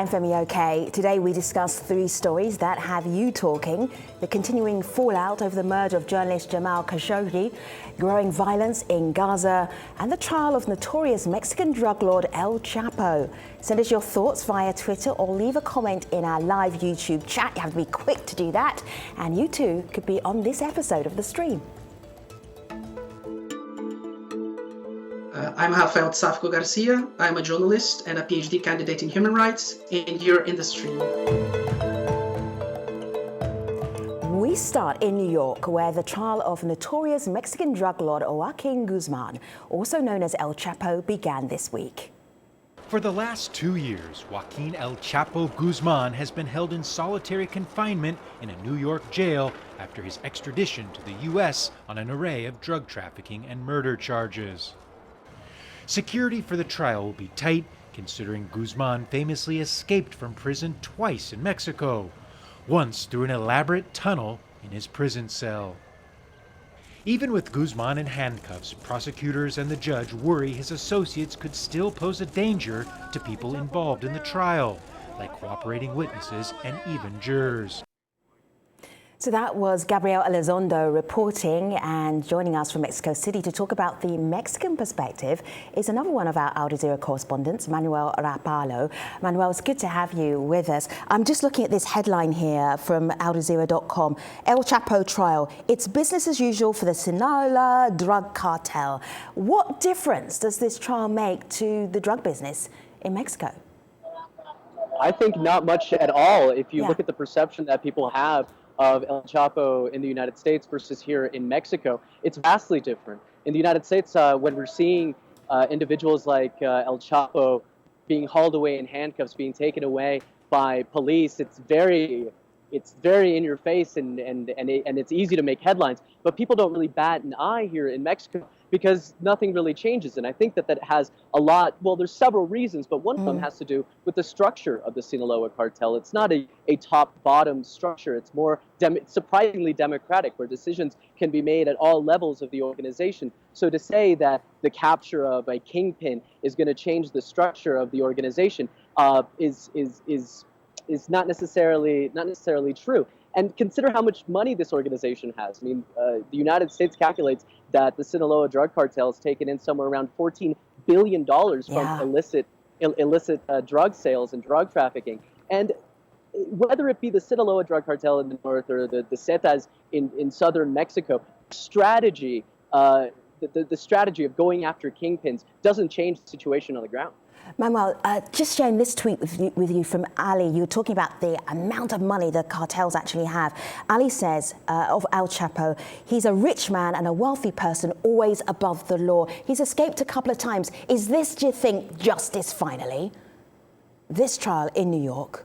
Hi, I'm Femi OK. Today we discuss three stories that have you talking: the continuing fallout over the murder of journalist Jamal Khashoggi, growing violence in Gaza, and the trial of notorious Mexican drug lord El Chapo. Send us your thoughts via Twitter or leave a comment in our live YouTube chat. You have to be quick to do that, and you too could be on this episode of the stream. I'm Rafael Garcia. I'm a journalist and a PhD candidate in human rights, and you're in the stream. We start in New York, where the trial of notorious Mexican drug lord Joaquin Guzman, also known as El Chapo, began this week. For the last 2 years, Joaquin El Chapo Guzman has been held in solitary confinement in a New York jail after his extradition to the U.S. on an array of drug trafficking and murder charges. Security for the trial will be tight, considering Guzman famously escaped from prison twice in Mexico, once through an elaborate tunnel in his prison cell. Even with Guzman in handcuffs, prosecutors and the judge worry his associates could still pose a danger to people involved in the trial, like cooperating witnesses and even jurors. So that was Gabriel Elizondo reporting, and joining us from Mexico City to talk about the Mexican perspective is another one of our Al Jazeera correspondents, Manuel Rapallo. Manuel, it's good to have you with us. I'm just looking at this headline here from AlJazeera.com. El Chapo trial. It's business as usual for the Sinaloa drug cartel. What difference does this trial make to the drug business in Mexico? I think not much at all. If you look at the perception that people have of El Chapo in the United States versus here in Mexico, it's vastly different. In the United States, when we're seeing individuals like El Chapo being hauled away in handcuffs, being taken away by police, it's very in your face and it's easy to make headlines. But people don't really bat an eye here in Mexico because nothing really changes. And I think that has a lot, well, there's several reasons, but one of them has to do with the structure of the Sinaloa cartel. It's not a top-bottom structure. It's more surprisingly democratic, where decisions can be made at all levels of the organization. So to say that the capture of a kingpin is going to change the structure of the organization is not necessarily true. And consider how much money this organization has. I mean, the United States calculates that the Sinaloa drug cartel has taken in somewhere around $14 billion from illicit drug sales and drug trafficking. And whether it be the Sinaloa drug cartel in the north or the Zetas in southern Mexico, the strategy of going after kingpins doesn't change the situation on the ground. Manuel, just sharing this tweet with you from Ali. You were talking about the amount of money the cartels actually have. Ali says of El Chapo, he's a rich man and a wealthy person, always above the law. He's escaped a couple of times. Is this, do you think, justice finally? This trial in New York?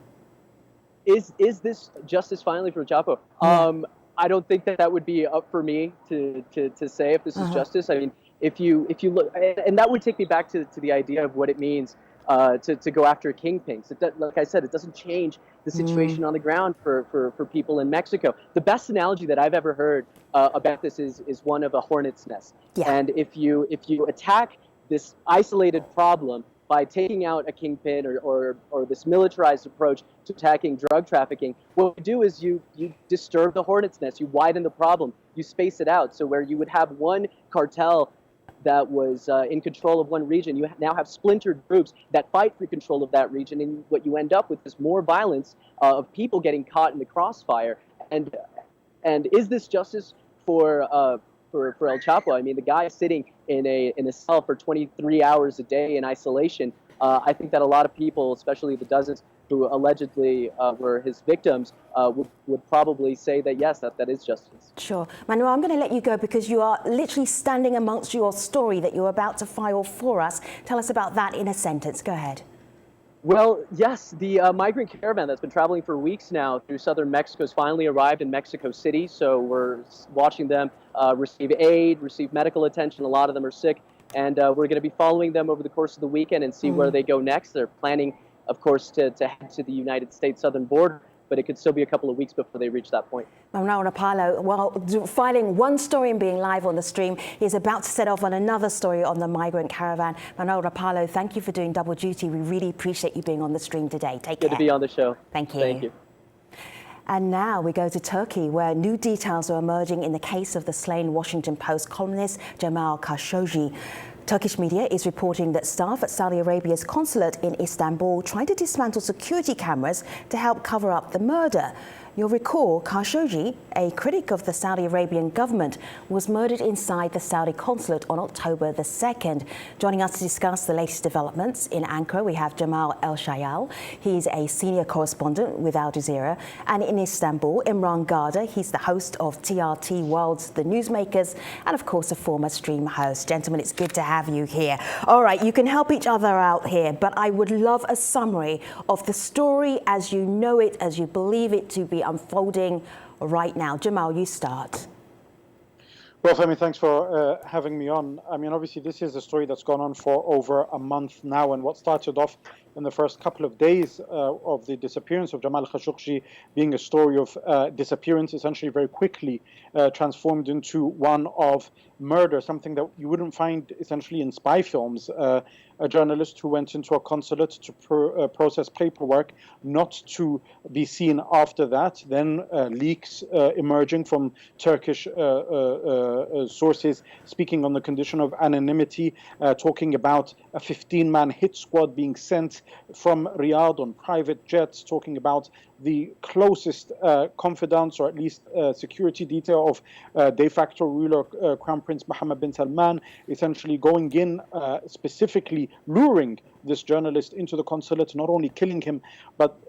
Is this justice finally for Chapo? Yeah. I don't think that would be up for me to say if this is justice. I mean, if you look, and that would take me back to the idea of what it means to go after kingpins. Like I said, it doesn't change the situation on the ground for people in Mexico. The best analogy that I've ever heard about this is one of a hornet's nest. Yeah. And if you attack this isolated problem by taking out a kingpin or this militarized approach to attacking drug trafficking, what you do is you disturb the hornet's nest, you widen the problem, you space it out. So where you would have one cartel that was in control of one region, you now have splintered groups that fight for control of that region, and what you end up with is more violence of people getting caught in the crossfire. And is this justice for El Chapo? I mean, the guy is sitting in a cell for 23 hours a day in isolation. I think that a lot of people, especially the dozens who allegedly were his victims, would probably say that yes, that is justice. Sure. Manuel, I'm going to let you go because you are literally standing amongst your story that you're about to file for us. Tell us about that in a sentence. Go ahead. Well, yes, the migrant caravan that's been traveling for weeks now through southern Mexico has finally arrived in Mexico City. So we're watching them receive aid, receive medical attention. A lot of them are sick. And we're going to be following them over the course of the weekend and see where they go next. They're planning, of course, to head to the United States southern border. but it could still be a couple of weeks before they reach that point. Manuel Rapallo, while filing one story and being live on the stream, he's about to set off on another story on the migrant caravan. Manuel Rapallo, thank you for doing double duty. We really appreciate you being on the stream today. Take care. Good to be on the show. Thank you. Thank you. And now we go to Turkey, where new details are emerging in the case of the slain Washington Post columnist Jamal Khashoggi. Turkish media is reporting that staff at Saudi Arabia's consulate in Istanbul tried to dismantle security cameras to help cover up the murder. You'll recall Khashoggi, a critic of the Saudi Arabian government, was murdered inside the Saudi consulate on October the 2nd. Joining us to discuss the latest developments in Ankara, we have Jamal Shayyal. He's a senior correspondent with Al Jazeera. And in Istanbul, Imran Garda. He's the host of TRT World's The Newsmakers, and of course a former stream host. Gentlemen, it's good to have you here. All right, you can help each other out here, but I would love a summary of the story as you know it, as you believe it to be unfolding right now. Jamal, you start. Well, Femi, thanks for having me on. I mean, obviously, this is a story that's gone on for over a month now, and what started off in the first couple of days of the disappearance of Jamal Khashoggi being a story of disappearance, essentially very quickly transformed into one of murder, something that you wouldn't find essentially in spy films. A journalist who went into a consulate to process paperwork, not to be seen after that, then leaks emerging from Turkish sources speaking on the condition of anonymity, talking about a 15-man hit squad being sent from Riyadh on private jets, talking about the closest confidants, or at least security detail of de facto ruler Crown Prince Mohammad bin Salman, essentially going in, specifically luring this journalist into the consulate, not only killing him, but,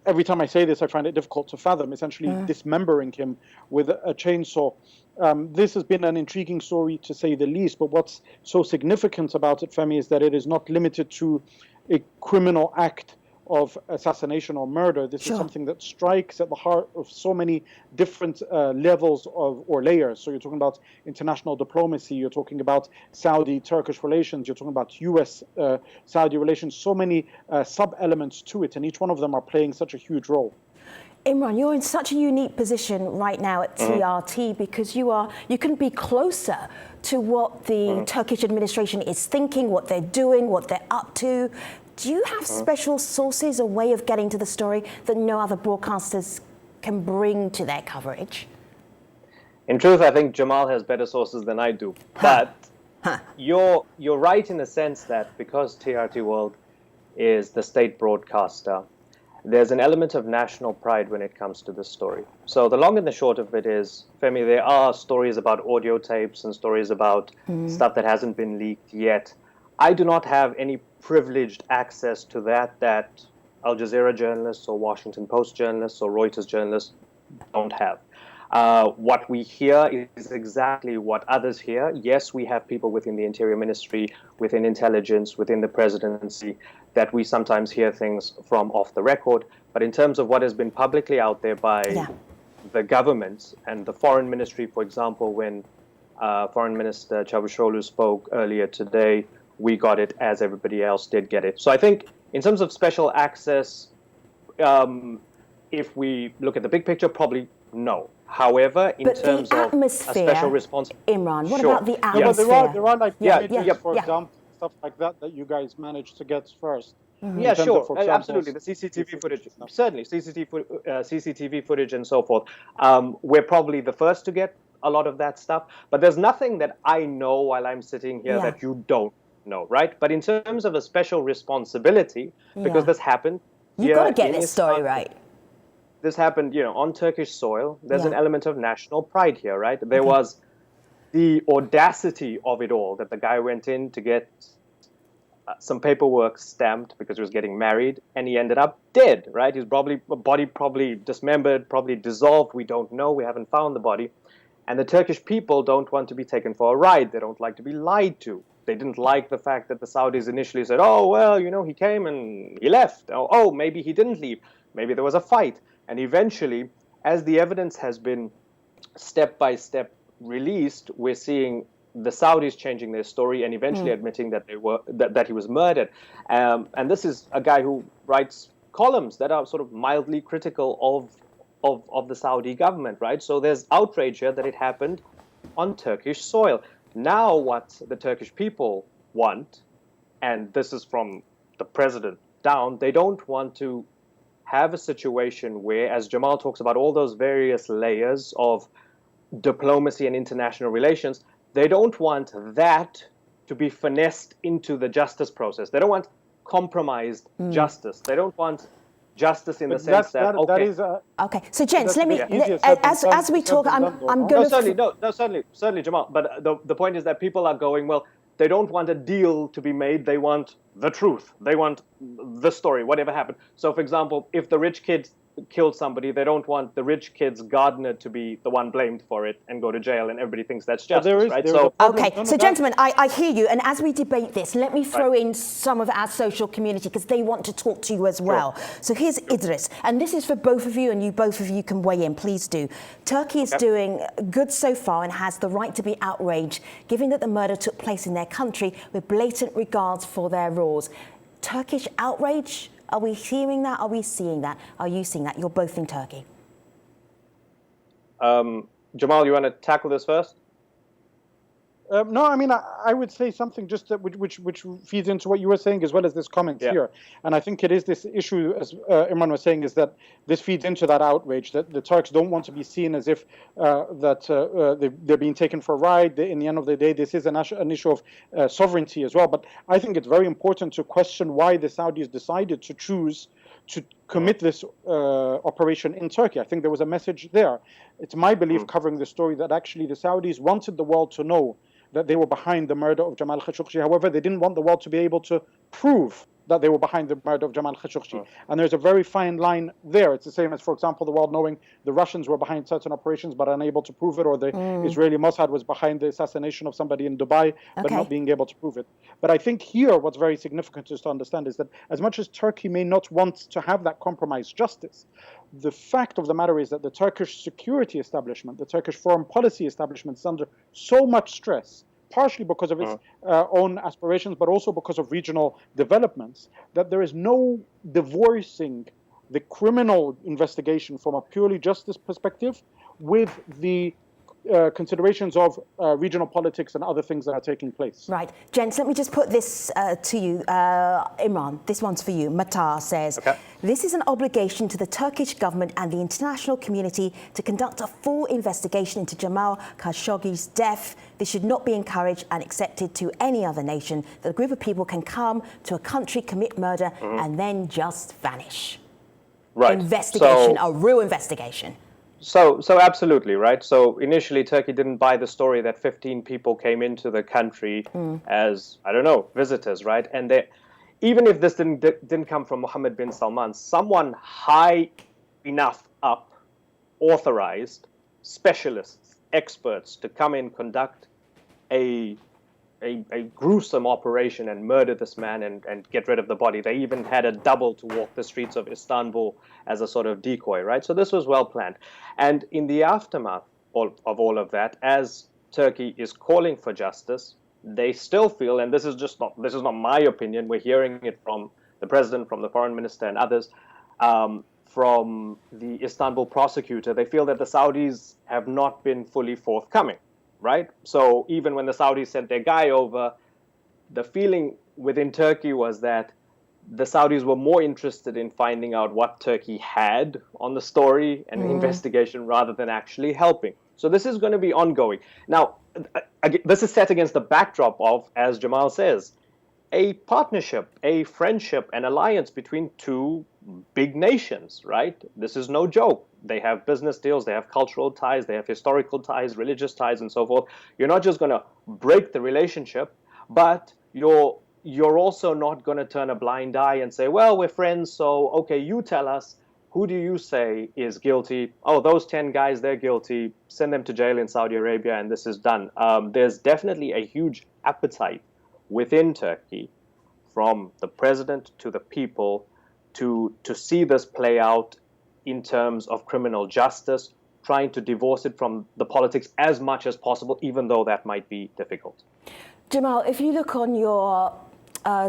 every time I say this, I find it difficult to fathom, essentially dismembering him with a chainsaw. This has been an intriguing story, to say the least, but what's so significant about it, Femi, is that it is not limited to a criminal act of assassination or murder. This is something that strikes at the heart of so many different levels or layers. So you're talking about international diplomacy, you're talking about Saudi-Turkish relations, you're talking about US-Saudi relations, so many sub-elements to it, and each one of them are playing such a huge role. Imran, you're in such a unique position right now at TRT because you couldn't be closer to what the Turkish administration is thinking, what they're doing, what they're up to. Do you have special sources, a way of getting to the story that no other broadcasters can bring to their coverage? In truth, I think Jamal has better sources than I do. But you're right in the sense that because TRT World is the state broadcaster, there's an element of national pride when it comes to this story. So the long and the short of it is, Femi, there are stories about audio tapes and stories about stuff that hasn't been leaked yet. I do not have any privileged access to that Al Jazeera journalists or Washington Post journalists or Reuters journalists don't have. What we hear is exactly what others hear. Yes, we have people within the Interior Ministry, within intelligence, within the presidency, that we sometimes hear things from off the record. But in terms of what has been publicly out there by the government and the Foreign Ministry, for example, when Foreign Minister Çavuşoğlu spoke earlier today, we got it as everybody else did get it. So I think in terms of special access, if we look at the big picture, probably no. However, in terms of a special response, Imran, what about the atmosphere? Yeah, there are like for example, stuff like that you guys managed to get first. Yeah, sure, absolutely. The CCTV footage, certainly, CCTV footage and so forth. We're probably the first to get a lot of that stuff, but there's nothing that I know while I'm sitting here that you don't know, right? But in terms of a special responsibility, because this happened, you've got to get this story right. This happened, on Turkish soil. There's an element of national pride here, right? There was the audacity of it all, that the guy went in to get some paperwork stamped because he was getting married, and he ended up dead, right? His body probably dismembered, probably dissolved. We don't know. We haven't found the body. And the Turkish people don't want to be taken for a ride. They don't like to be lied to. They didn't like the fact that the Saudis initially said, oh, well, he came and he left. Oh, maybe he didn't leave. Maybe there was a fight. And eventually, as the evidence has been step by step released, we're seeing the Saudis changing their story and eventually admitting that that he was murdered. And this is a guy who writes columns that are sort of mildly critical of the Saudi government, right? So there's outrage here that it happened on Turkish soil. Now what the Turkish people want, and this is from the president down, they don't want to have a situation where, as Jamal talks about all those various layers of diplomacy and international relations, they don't want that to be finessed into the justice process. They don't want compromised justice. They don't want justice in the sense that okay. So, gents, let me as we talk. I'm going to certainly, Jamal. But the point is that people are going, well, they don't want a deal to be made. They want the truth. They want the story, whatever happened. So, for example, if the rich kid killed somebody, they don't want the rich kid's gardener to be the one blamed for it and go to jail, and everybody thinks that's justice, right? So, okay, so gentlemen, I hear you, and as we debate this, let me throw in some of our social community, because they want to talk to you as well. So here's Idris, and this is for both of you, and both of you can weigh in, please do. Turkey is doing good so far and has the right to be outraged, given that the murder took place in their country with blatant regards for their rules. Turkish outrage? Are we hearing that? Are we seeing that? Are you seeing that? You're both in Turkey. Jamal, you want to tackle this first? No, I mean, I would say something just that which feeds into what you were saying, as well as this comment here. And I think it is this issue, as Imran was saying, is that this feeds into that outrage, that the Turks don't want to be seen as if they're being taken for a ride. In the end of the day, this is an issue of sovereignty as well. But I think it's very important to question why the Saudis decided to choose to commit this operation in Turkey. I think there was a message there. It's my belief, covering the story, that actually the Saudis wanted the world to know that they were behind the murder of Jamal Khashoggi. However, they didn't want the world to be able to prove that they were behind the murder of Jamal Khashoggi. And there's a very fine line there. It's the same as, for example, the world knowing the Russians were behind certain operations but unable to prove it, or the Israeli Mossad was behind the assassination of somebody in Dubai but not being able to prove it. But I think here what's very significant is to understand is that as much as Turkey may not want to have that compromised justice, the fact of the matter is that the Turkish security establishment, the Turkish foreign policy establishment, is under so much stress, partially because of its own aspirations, but also because of regional developments, that there is no divorcing the criminal investigation from a purely justice perspective with the considerations of regional politics and other things that are taking place. Right. Gents, let me just put this to you. Imran, this one's for you. Matar says, this is an obligation to the Turkish government and the international community to conduct a full investigation into Jamal Khashoggi's death. This should not be encouraged and accepted to any other nation, that a group of people can come to a country, commit murder, and then just vanish. Right. Investigation, a real investigation. So absolutely, right? So initially, Turkey didn't buy the story that 15 people came into the country as, I don't know, visitors, right? And even if this didn't come from Mohammed bin Salman, someone high enough up, authorized, specialists, experts to come in, conduct a gruesome operation and murder this man and get rid of the body. They even had a double to walk the streets of Istanbul as a sort of decoy, right? So this was well planned. And in the aftermath of all of that, as Turkey is calling for justice, they still feel, and this is not my opinion, we're hearing it from the president, from the foreign minister and others, from the Istanbul prosecutor, they feel that the Saudis have not been fully forthcoming. Right? So even when the Saudis sent their guy over, the feeling within Turkey was that the Saudis were more interested in finding out what Turkey had on the story and the investigation rather than actually helping. So this is going to be ongoing. Now, this is set against the backdrop of, as Jamal says, a partnership, a friendship, an alliance between two big nations, right? This is no joke. They have business deals, they have cultural ties, they have historical ties, religious ties, and so forth. You're not just going to break the relationship, but you're also not going to turn a blind eye and say, well, we're friends, so, okay, you tell us, who do you say is guilty? Oh, those 10 guys, they're guilty. Send them to jail in Saudi Arabia, and this is done. There's definitely a huge appetite within Turkey, from the president to the people, to see this play out in terms of criminal justice, trying to divorce it from the politics as much as possible, even though that might be difficult. Jamal, if you look on your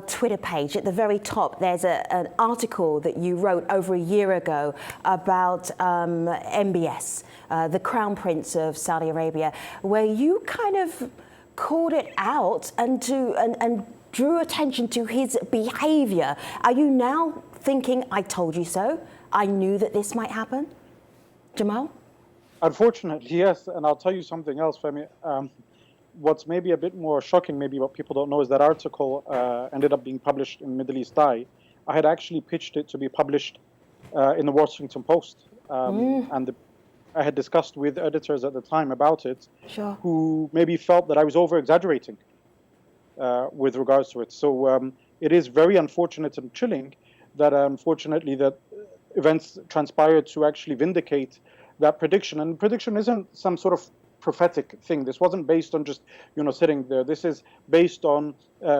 Twitter page, at the very top, there's an article that you wrote over a year ago about MBS, the Crown Prince of Saudi Arabia, where you kind of called it out and drew attention to his behavior. Are you now thinking, I told you so? I knew that this might happen? Jamal? Unfortunately, yes. And I'll tell you something else, Femi. What's maybe a bit more shocking, maybe what people don't know, is that article ended up being published in Middle East Eye. I had actually pitched it to be published in the Washington Post. And I had discussed with editors at the time about it, Sure. who maybe felt that I was over-exaggerating with regards to it. So it is very unfortunate and chilling that, unfortunately, that events transpired to actually vindicate that prediction. And prediction isn't some sort of prophetic thing. This wasn't based on just, sitting there. This is based on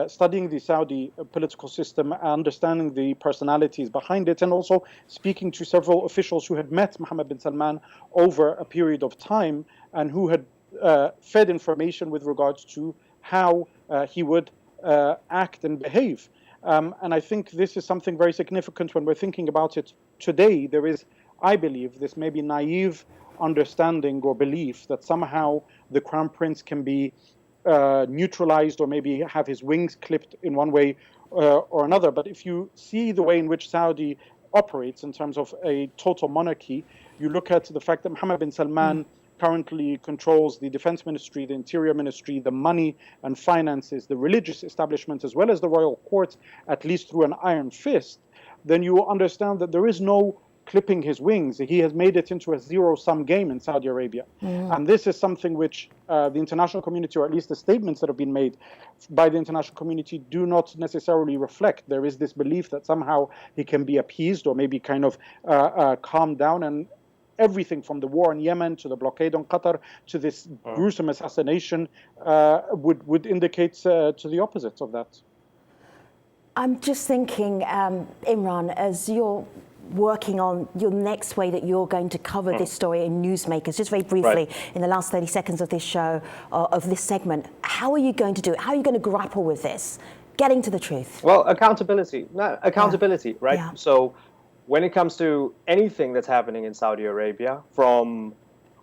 studying the Saudi political system, understanding the personalities behind it, and also speaking to several officials who had met Mohammed bin Salman over a period of time and who had fed information with regards to how he would act and behave. And I think this is something very significant when we're thinking about it today. There is, I believe, this maybe naive understanding or belief that somehow the Crown Prince can be neutralized or maybe have his wings clipped in one way or another. But if you see the way in which Saudi operates in terms of a total monarchy, you look at the fact that Mohammed bin Salman currently controls the defense ministry, the interior ministry, the money and finances, the religious establishment, as well as the royal court, at least through an iron fist, then you understand that there is no clipping his wings. He has made it into a zero-sum game in Saudi Arabia. And this is something which the international community, or at least the statements that have been made by the international community, do not necessarily reflect. There is this belief that somehow he can be appeased or maybe kind of calmed down, and everything from the war in Yemen to the blockade on Qatar to this gruesome assassination would indicate to the opposite of that. I'm just thinking, Imran, as you're working on your next way that you're going to cover this story in Newsmakers, just very briefly, in the last 30 seconds of this show, of this segment, how are you going to do it? How are you going to grapple with this? Getting to the truth. Well, accountability, right? Yeah. So when it comes to anything that's happening in Saudi Arabia, from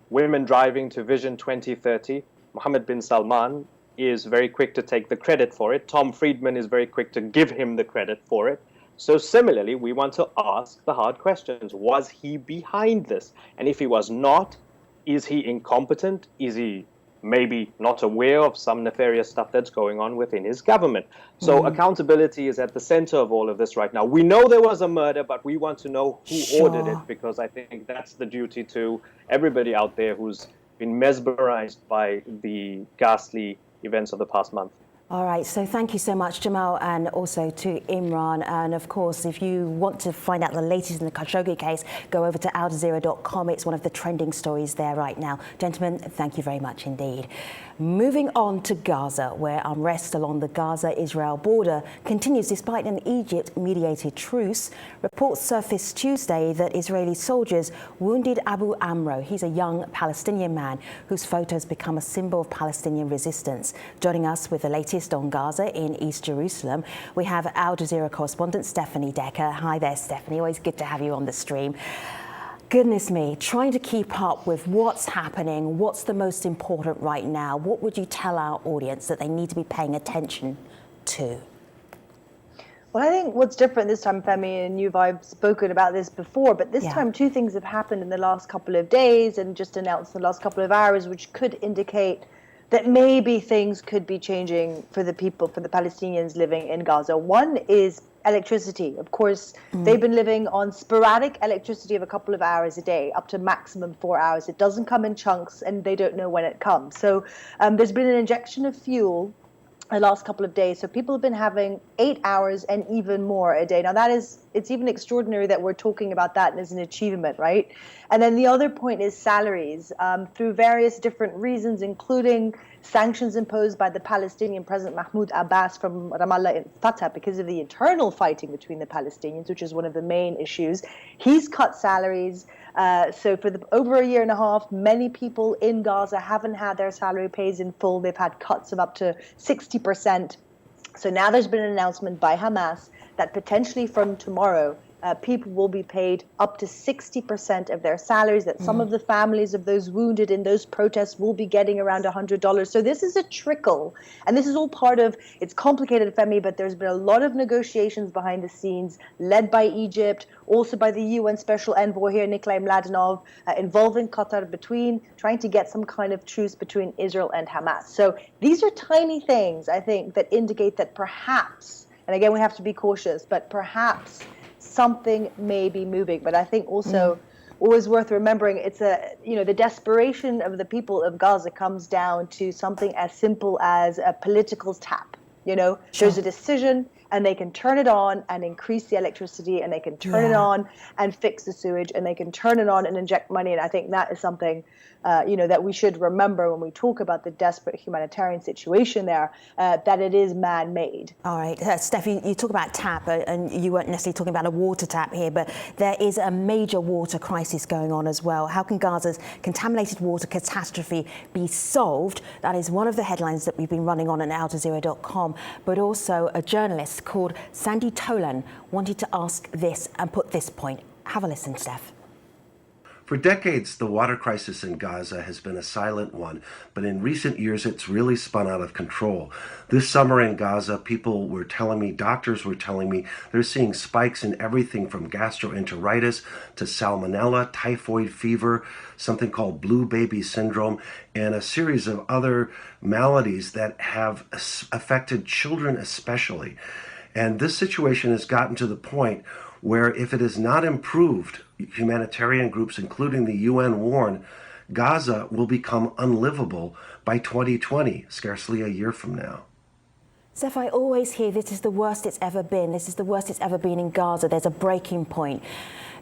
women driving to Vision 2030, Mohammed bin Salman is very quick to take the credit for it. Tom Friedman is very quick to give him the credit for it. So similarly, we want to ask the hard questions. Was he behind this? And if he was not, is he incompetent? Is he maybe not aware of some nefarious stuff that's going on within his government? So accountability is at the center of all of this right now. We know there was a murder, but we want to know who ordered it, because I think that's the duty to everybody out there who's been mesmerized by the ghastly events of the past month. All right, so thank you so much, Jamal, and also to Imran. And of course, if you want to find out the latest in the Khashoggi case, go over to aljazeera.com. It's one of the trending stories there right now. Gentlemen, thank you very much indeed. Moving on to Gaza, where unrest along the Gaza-Israel border continues despite an Egypt-mediated truce. Reports surfaced Tuesday that Israeli soldiers wounded Abu Amro. He's a young Palestinian man whose photo has become a symbol of Palestinian resistance. Joining us with the latest on Gaza in East Jerusalem, we have Al Jazeera correspondent Stephanie Decker. Hi there, Stephanie. Always good to have you on the stream. Goodness me, trying to keep up with what's happening, what's the most important right now. What would you tell our audience that they need to be paying attention to? Well, I think what's different this time, Femi, and I've spoken about this before, but this time two things have happened in the last couple of days and just announced in the last couple of hours, which could indicate that maybe things could be changing for the people, for the Palestinians living in Gaza. One is electricity. Of course, they've been living on sporadic electricity of a couple of hours a day, up to maximum 4 hours. It doesn't come in chunks, and they don't know when it comes. So there's been an injection of fuel the last couple of days. So people have been having 8 hours and even more a day. Now it's even extraordinary that we're talking about that as an achievement, right? And then the other point is salaries. Through various different reasons, including sanctions imposed by the Palestinian President Mahmoud Abbas from Ramallah in Fatah because of the internal fighting between the Palestinians, which is one of the main issues. He's cut salaries. So for over a year and a half, many people in Gaza haven't had their salary pays in full. They've had cuts of up to 60%. So now there's been an announcement by Hamas that potentially from tomorrow, people will be paid up to 60% of their salaries, that some of the families of those wounded in those protests will be getting around $100. So this is a trickle. And this is all part of, it's complicated, Femi, but there's been a lot of negotiations behind the scenes, led by Egypt, also by the UN Special Envoy here, Nikolai Mladenov, involving Qatar, between trying to get some kind of truce between Israel and Hamas. So these are tiny things, I think, that indicate that perhaps, and again, we have to be cautious, but perhaps something may be moving. But I think also always worth remembering, it's the desperation of the people of Gaza comes down to something as simple as a political tap. Sure. There's a decision and they can turn it on and increase the electricity, and they can turn it on and fix the sewage, and they can turn it on and inject money. And I think that is something that we should remember when we talk about the desperate humanitarian situation there, that it is man-made. All right, Steph, you talk about tap, and you weren't necessarily talking about a water tap here, but there is a major water crisis going on as well. How can Gaza's contaminated water catastrophe be solved? That is one of the headlines that we've been running on at outerZero.com, but also a journalist called Sandy Tolan wanted to ask this and put this point. Have a listen, Steph. For decades, the water crisis in Gaza has been a silent one, but in recent years, it's really spun out of control. This summer in Gaza, doctors were telling me, they're seeing spikes in everything from gastroenteritis to salmonella, typhoid fever, something called blue baby syndrome, and a series of other maladies that have affected children especially. And this situation has gotten to the point where if it is not improved, humanitarian groups, including the UN, warn Gaza will become unlivable by 2020, scarcely a year from now. Steph, I always hear this is the worst it's ever been. This is the worst it's ever been in Gaza. There's a breaking point.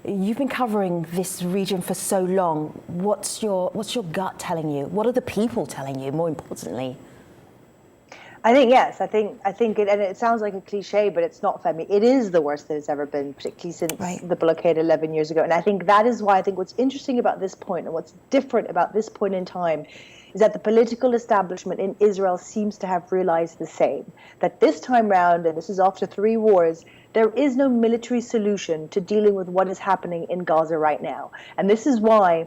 You've been covering this region for so long. What's your gut telling you? What are the people telling you, more importantly? I think, yes, I think it, and it sounds like a cliche, but it's not, Femi. It is the worst that it's ever been, particularly since the blockade 11 years ago. And I think that is why I think what's interesting about this point and what's different about this point in time is that the political establishment in Israel seems to have realized the same, that this time round, and this is after 3 wars, there is no military solution to dealing with what is happening in Gaza right now. And this is why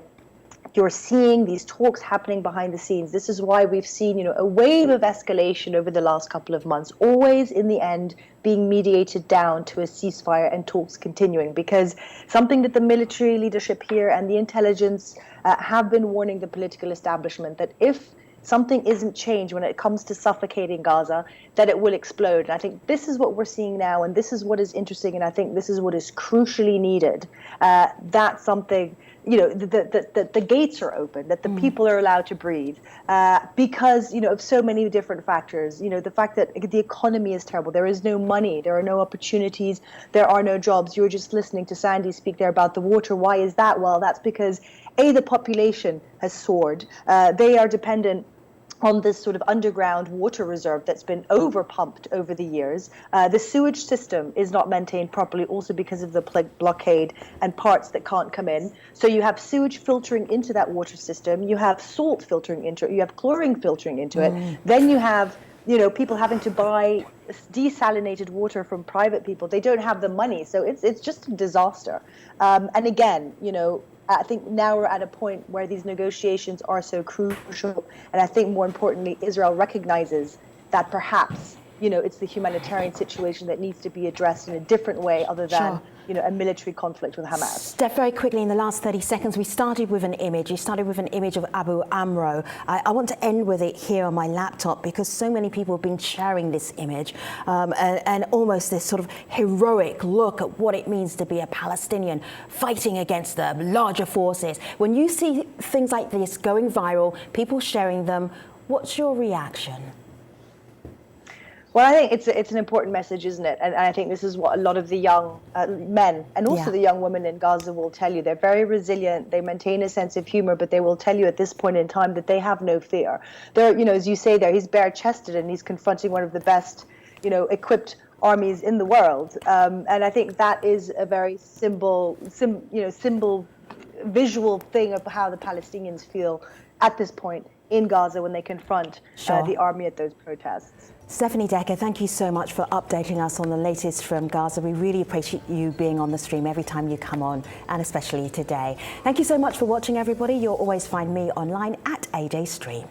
you're seeing these talks happening behind the scenes. This is why we've seen, a wave of escalation over the last couple of months, always in the end being mediated down to a ceasefire and talks continuing, because something that the military leadership here and the intelligence have been warning the political establishment, that if something isn't changed when it comes to suffocating Gaza, that it will explode. And I think this is what we're seeing now, and this is what is interesting, and I think this is what is crucially needed. That something, the gates are open, that the people are allowed to breathe, because, of so many different factors. The fact that the economy is terrible, there is no money, there are no opportunities, there are no jobs. You were just listening to Sandy speak there about the water. Why is that? Well, that's because, the population has soared. They are dependent on this sort of underground water reserve that's been overpumped over the years. The sewage system is not maintained properly, also because of the blockade and parts that can't come in. So you have sewage filtering into that water system, you have salt filtering into it, you have chlorine filtering into it. Then you have people having to buy desalinated water from private people. They don't have the money, so it's just a disaster. And again, I think now we're at a point where these negotiations are so crucial. And I think more importantly, Israel recognizes that perhaps, it's the humanitarian situation that needs to be addressed in a different way other than, a military conflict with Hamas. Steph, very quickly in the last 30 seconds, we started with an image. You started with an image of Abu Amro. I want to end with it here on my laptop because so many people have been sharing this image and almost this sort of heroic look at what it means to be a Palestinian fighting against the larger forces. When you see things like this going viral, people sharing them, what's your reaction? Well, I think it's an important message, isn't it? And I think this is what a lot of the young men and also the young women in Gaza will tell you. They're very resilient. They maintain a sense of humor, but they will tell you at this point in time that they have no fear. They're, as you say there, he's bare-chested and he's confronting one of the best, equipped armies in the world. And I think that is a very symbol, visual thing of how the Palestinians feel at this point in Gaza when they confront the army at those protests. Stephanie Decker, thank you so much for updating us on the latest from Gaza. We really appreciate you being on the stream every time you come on, and especially today. Thank you so much for watching, everybody. You'll always find me online at AJ Stream.